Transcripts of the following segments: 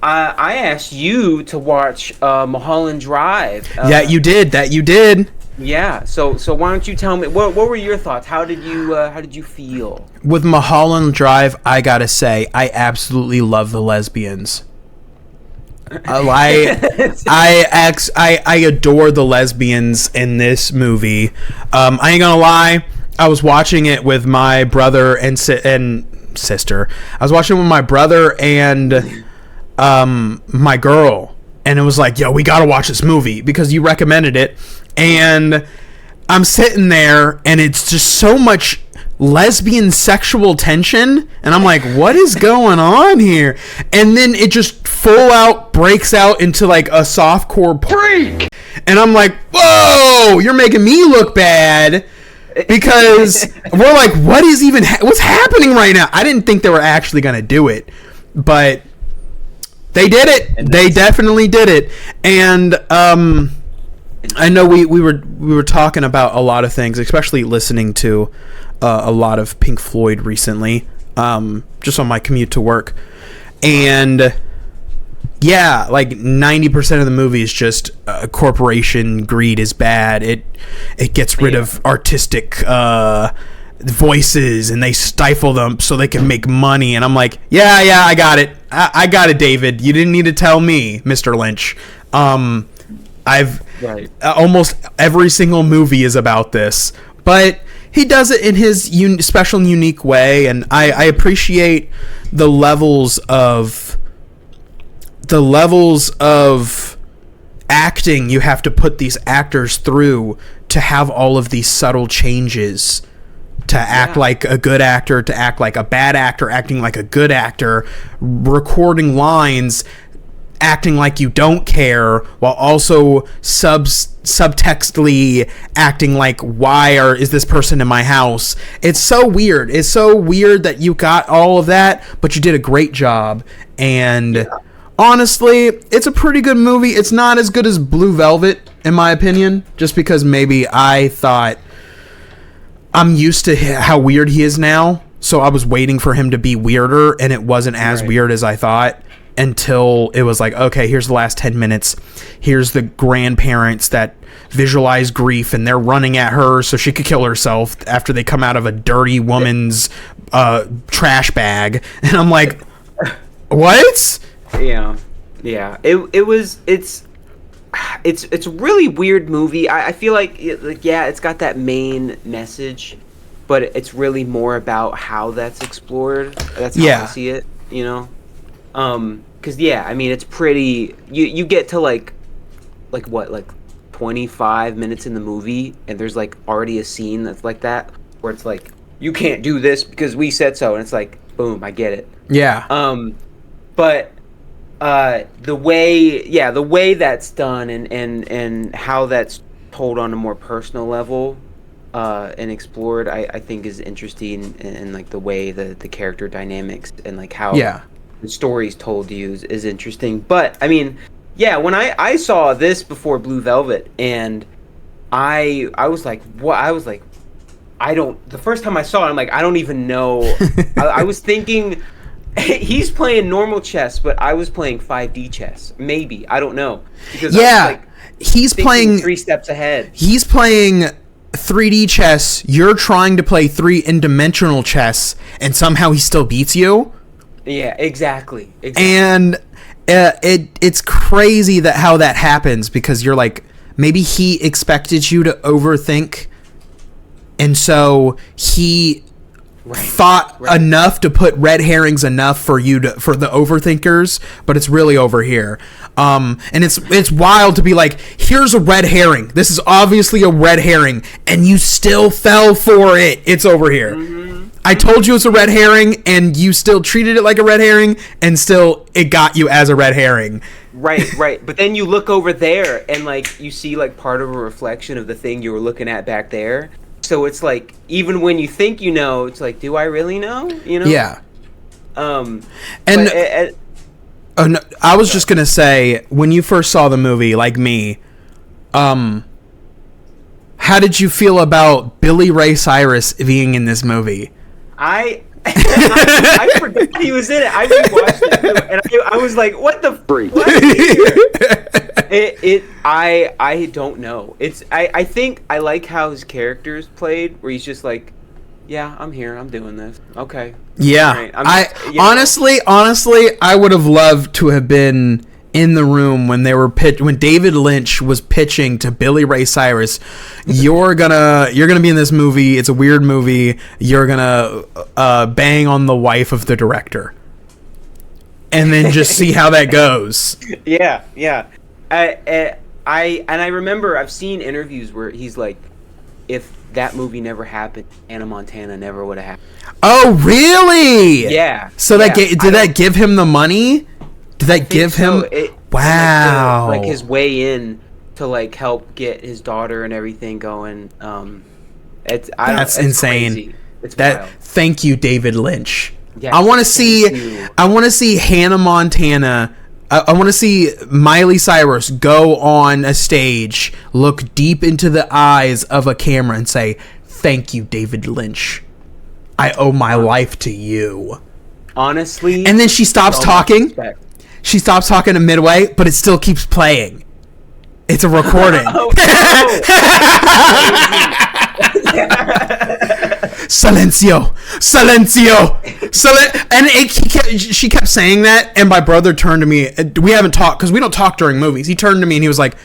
I asked you to watch Mulholland Drive. Yeah, you did. That you did. Yeah. So why don't you tell me what were your thoughts? How did you feel? With Mulholland Drive, I gotta say, I absolutely love the lesbians. I adore the lesbians in this movie. I ain't gonna lie. I was watching it with my brother and sister. I was watching it with my brother and my girl, and it was like, yo, we gotta watch this movie because you recommended it. And I'm sitting there, and it's just so much lesbian sexual tension, and I'm like, what is going on here? And then it just full out breaks out into like a softcore freak, and I'm like, whoa, you're making me look bad, because we're like, what is even what's happening right now? I didn't think they were actually gonna do it, but they did it. They definitely did it. And I know we were talking about a lot of things, especially listening to a lot of Pink Floyd recently, just on my commute to work. And yeah, like 90% of the movie is just corporation greed is bad. It gets rid of artistic voices, and they stifle them so they can make money. And I'm like, yeah, I got it. I got it, David. You didn't need to tell me, Mr. Lynch. Almost every single movie is about this, but he does it in his special and unique way, and I appreciate the levels of acting you have to put these actors through to have all of these subtle changes, to act like a good actor, to act like a bad actor, acting like a good actor, recording lines, acting like you don't care, while also subtextly acting like, is this person in my house? It's so weird. It's so weird that you got all of that, but you did a great job. And honestly, it's a pretty good movie. It's not as good as Blue Velvet, in my opinion, just because maybe I thought I'm used to how weird he is now, so I was waiting for him to be weirder, and it wasn't as weird as I thought. Until it was like, okay, here's the last 10 minutes. Here's the grandparents that visualize grief, and they're running at her so she could kill herself after they come out of a dirty woman's trash bag. And I'm like, what? Yeah. It's a really weird movie. I feel like it's got that main message, but it's really more about how that's explored. That's how I see it, you know? Because I mean, it's pretty. You get to like 25 minutes in the movie, and there's like already a scene that's like that, where it's like, you can't do this because we said so, and it's like, boom, I get it. Yeah. But the way that's done, and how that's told on a more personal level, and explored, I think is interesting, and like the way the character dynamics and like how the stories told to you is interesting. But I mean, when I saw this before Blue Velvet, and I was like, what? I was like, the first time I saw it, I'm like, I don't even know. I was thinking he's playing normal chess, but I was playing 5D chess. Maybe, I don't know. Because I was like, he's playing 3 steps ahead. He's playing 3D chess. You're trying to play 3-dimensional chess, and somehow he still beats you. Yeah, exactly. And it's crazy how that happens, because you're like, maybe he expected you to overthink, and so he thought enough to put red herrings enough for the overthinkers, but it's really over here. And it's wild to be like, here's a red herring. This is obviously a red herring, and you still fell for it. It's over here. Mm-hmm. I told you it's a red herring, and you still treated it like a red herring, and still it got you as a red herring. Right. But then you look over there, and like you see like part of a reflection of the thing you were looking at back there. So it's like, even when you think you know, it's like, do I really know? You know? Yeah. No, I was just gonna say, when you first saw the movie, like me, how did you feel about Billy Ray Cyrus being in this movie? I forgot he was in it. I rewatched it too, and I was like, "What the freak?" I don't know. I think I like how his character's played, where he's just like, "Yeah, I'm here. I'm doing this. Okay." Yeah, Right. honestly, I would have loved to have been in the room when they were when David Lynch was pitching to Billy Ray Cyrus, you're gonna be in this movie. It's a weird movie. You're gonna bang on the wife of the director, and then just see how that goes. Yeah, yeah. I remember I've seen interviews where he's like, if that movie never happened, Anna Montana never would have happened. Oh, really? Yeah. So yeah, did that give him the money? Did that give him? Wow. Like his way in to like help get his daughter and everything going. That's insane. Crazy. It's that. wild. Thank you, David Lynch. Yes, I want to see. I want to see Hannah Montana. I want to see Miley Cyrus go on a stage, look deep into the eyes of a camera, and say, "Thank you, David Lynch. I owe my life to you." Honestly. And then she stops talking. Respect. She stops talking in midway, but it still keeps playing. It's a recording. Silencio, silencio, and she kept saying that. And my brother turned to me. We haven't talked because we don't talk during movies. He turned to me and he was like,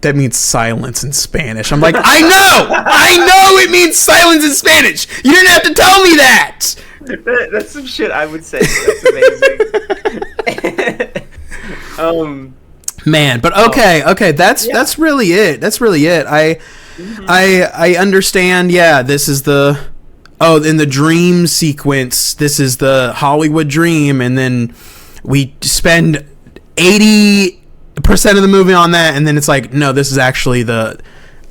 "That means silence in Spanish." I'm like, I know it means silence in Spanish. You didn't have to tell me that. That's some shit I would say. That's amazing. Man, but okay, that's really it. That's really it. I understand. Yeah, this is in the dream sequence. This is the Hollywood dream, and then we spend 80% of the movie on that, and then it's like, no, this is actually the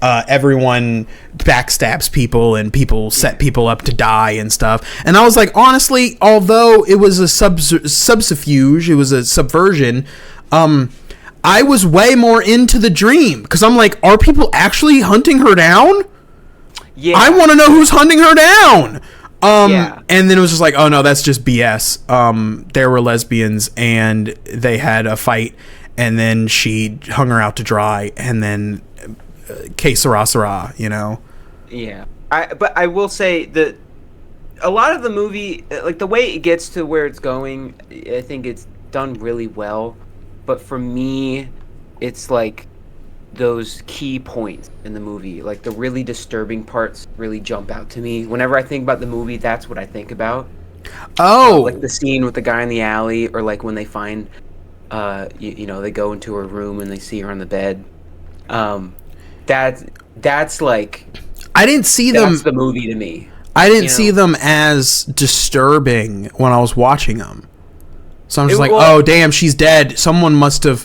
everyone backstabs people and people set people up to die and stuff. And I was like, honestly, although it was a subterfuge, it was a subversion, I was way more into the dream because I'm like, are people actually hunting her down? Yeah, I want to know who's hunting her down. And then it was just like, oh no, that's just BS. There were lesbians and they had a fight, and then she hung her out to dry, and then que sera sera, you know? Yeah. But I will say that a lot of the movie, like the way it gets to where it's going, I think it's done really well. But for me, it's like those key points in the movie, like the really disturbing parts really jump out to me. Whenever I think about the movie, that's what I think about. Oh. Like the scene with the guy in the alley, or like when they find, you know, they go into her room and they see her on the bed. That's like, I didn't see them. That's the movie to me. I didn't see them as disturbing when I was watching them. So I'm just oh damn, she's dead. Someone must have,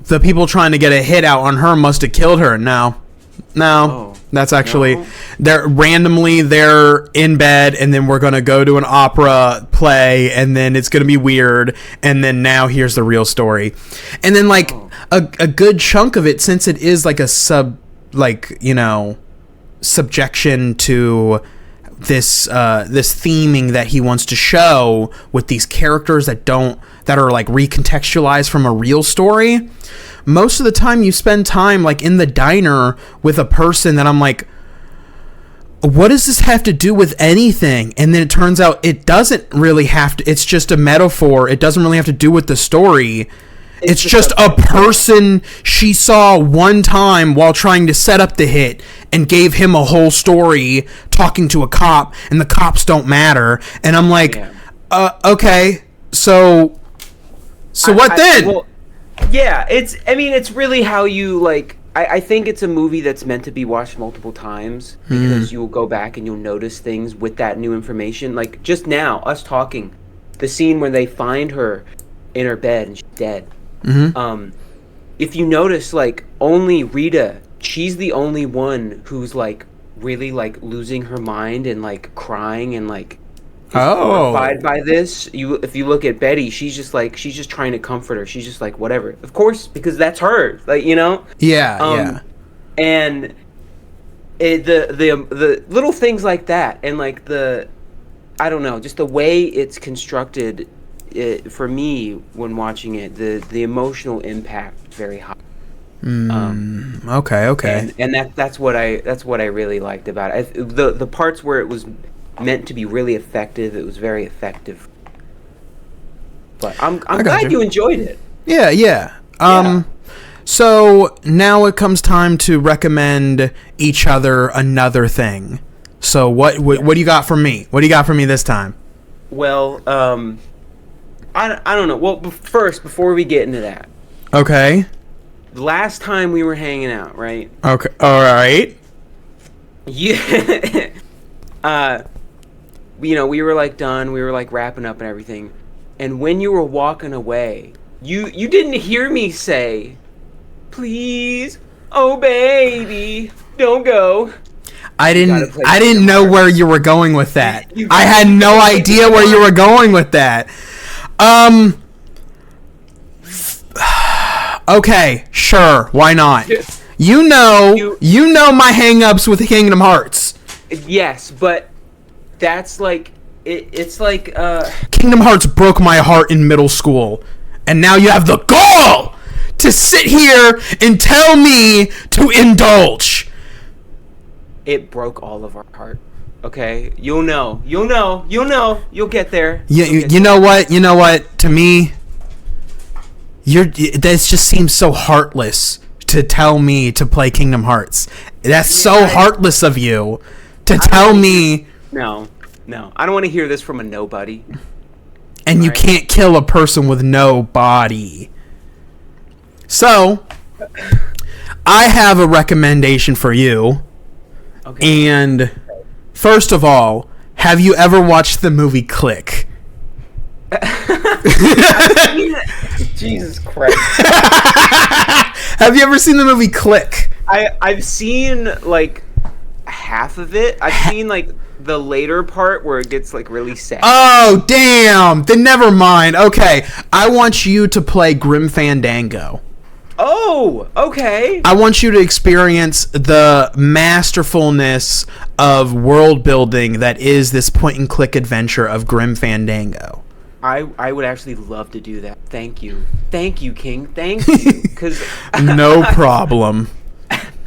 the people trying to get a hit out on her must have killed her. No, that's actually they're in bed, and then we're gonna go to an opera play, and then it's gonna be weird, and then now here's the real story, and then like a good chunk of it, since it is like a subjection to this theming that he wants to show with these characters that are like recontextualized from a real story. Most of the time you spend time like in the diner with a person that I'm like, what does this have to do with anything? And then it turns out it doesn't really have to. It's just a metaphor. It doesn't really have to do with the story. It's just a person she saw one time while trying to set up the hit, and gave him a whole story talking to a cop, and the cops don't matter. And I'm like, okay, so what then? It's really how you like. I think it's a movie that's meant to be watched multiple times, because you'll go back and you'll notice things with that new information. Like just now, us talking, the scene where they find her in her bed and she's dead. If you notice, like, only Rita, she's the only one who's like really like losing her mind and like crying and like horrified by this. If you look at Betty, she's just trying to comfort her. She's just like, whatever, of course, because that's her, like, you know. And the little things like that, and like I don't know, just the way it's constructed. For me, when watching it, the emotional impact is very high. Okay. And that's what I really liked about it. The parts where it was meant to be really effective, it was very effective. But I'm glad you enjoyed it. Yeah. Yeah. So now it comes time to recommend each other another thing. So what do you got for me? What do you got for me this time? Well, I don't know. Well, first, before we get into that, Okay. the last time we were hanging out, right? Okay. All right. Yeah. We were like done. We were like wrapping up and everything. And when you were walking away, you didn't hear me say, "Please, oh baby, don't go." I didn't know where you were going with that. You I had no idea where you were going with that. Okay, sure, why not? You know my hang-ups with Kingdom Hearts. Yes, but that's like it's like Kingdom Hearts broke my heart in middle school, and now you have the gall to sit here and tell me to indulge. it broke all of our heart. Okay, you'll get there. You know what? To me, that just seems so heartless to tell me to play Kingdom Hearts. That's so heartless of you to tell me. No, I don't want to hear this from a nobody. And you can't kill a person with no body. So, I have a recommendation for you. Okay. And first of all, have you ever watched the movie Click? Jesus Christ. Have you ever seen the movie Click? I've seen like half of it. I've seen like the later part where it gets like really sad. Oh, damn. Then never mind. Okay. I want you to play Grim Fandango. Oh, okay. I want you to experience the masterfulness of world building that is this point and click adventure of Grim Fandango. I would actually love to do that. Thank you, King. Thank you. Because no problem.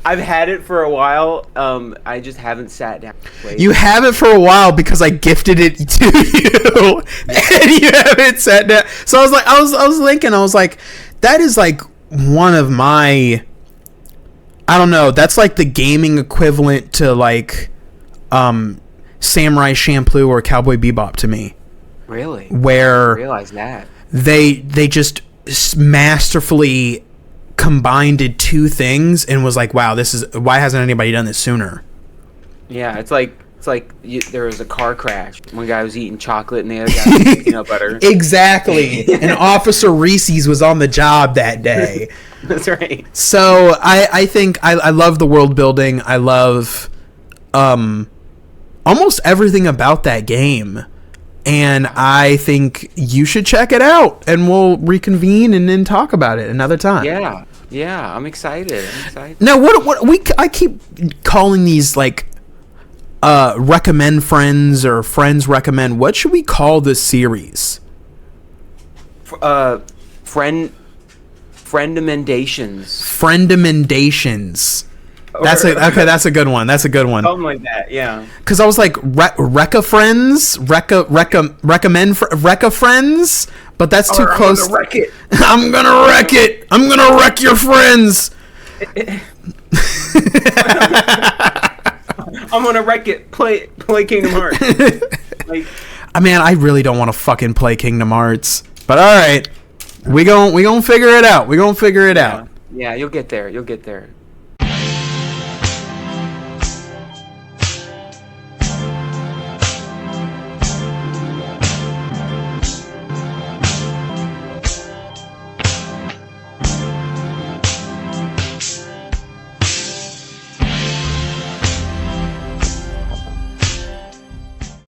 I've had it for a while. I just haven't sat down. You have it for a while because I gifted it to you, and you haven't sat down. So I was thinking, that is like one of my, I don't know, that's like the gaming equivalent to like Samurai Champloo or Cowboy Bebop to me. Really? Where I realize that they just masterfully combined two things and was like, wow, why hasn't anybody done this sooner? Yeah, it's like there was a car crash. One guy was eating chocolate and the other guy was eating peanut butter. Exactly. And Officer Reese's was on the job that day. That's right. So I think I love the world building. I love almost everything about that game. And I think you should check it out, and we'll reconvene and then talk about it another time. Yeah, I'm excited. Now, I keep calling these like recommend friends or friends recommend. What should we call this series? Friendemendations. Friendemendations. That's a good one. Something like that, yeah. Because I was like, Recca friends, recommend Recca friends, but that's too close. I'm gonna wreck it. I'm gonna wreck it. I'm gonna wreck your friends. I'm gonna wreck it. Play Kingdom Hearts. I really don't want to fucking play Kingdom Hearts, but all right, we gon' figure it out. Yeah, you'll get there.